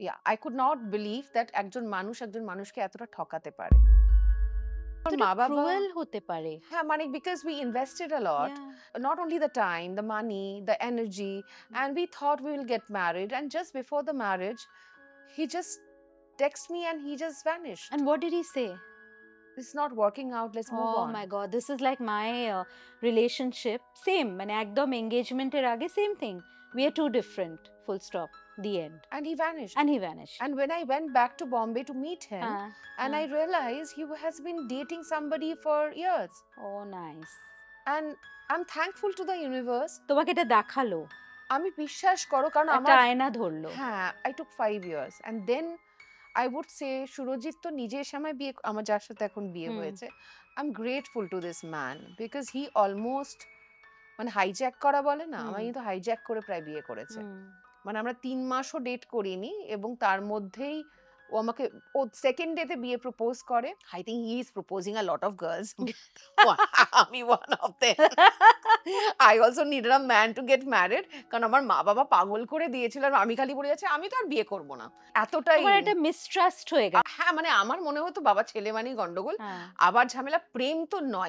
Yeah, I could not believe that একজন মানুষকে এতটা ঠকাতে পারে। আমার কতটা মা বাবা ক্রুয়েল হতে পারে। হ্যাঁ, মানে because we invested a lot, Yeah. not only the time, the money, the energy, and we thought we will get married, and just before the marriage, he just texted me and he just vanished. And what did he say? It's not working out, let's move Oh on. my God, this is like my relationship. Same, মানে একদম এঙ্গেজমেন্টের আগে same thing. We are too different. Full stop. The end. And he vanished. And he vanished. And when I went back to Bombay to meet him, and I huh. realized he has been dating somebody for years. Oh, nice. And I'm thankful to the universe. তোমাকে এটা দেখালো, আমি বিশ্বাস করো কারণ একটা আমার আয়না ধরলো। হ্যাঁ, I took 5 years and then I would say Surajit তো নিজে এসে আমায় বিয়ে আমার যার সাথে এখন বিয়ে হয়েছে, I'm grateful to this man because he almost মানে হাইজ্যাক করা বলে না, আমায় কিন্তু হাইজ্যাক করে প্রায় বিয়ে করেছে। মানে আমরা 3 মাসও ডেট করিনি এবং তার মধ্যেই ও আমাকে সেকেন্ড ডেতে বিয়ে প্রপোজ করে। I think he is proposing a lot of girls. আমি one of them. I also needed a man to get married কারণ আমার মা বাবা পাগল করে দিয়েছিল আর আমি খালি বলে যাচ্ছি আমি তো আর বিয়ে করব না। এতটাই তোমার একটা মিসট্রাস্ট হয়ে গেল। হ্যাঁ, মানে আমার মনে হতো বাবা ছেলে মানেই গন্ডগোল। হ্যাঁ। আবার ঝামেলা প্রেম তো নয়।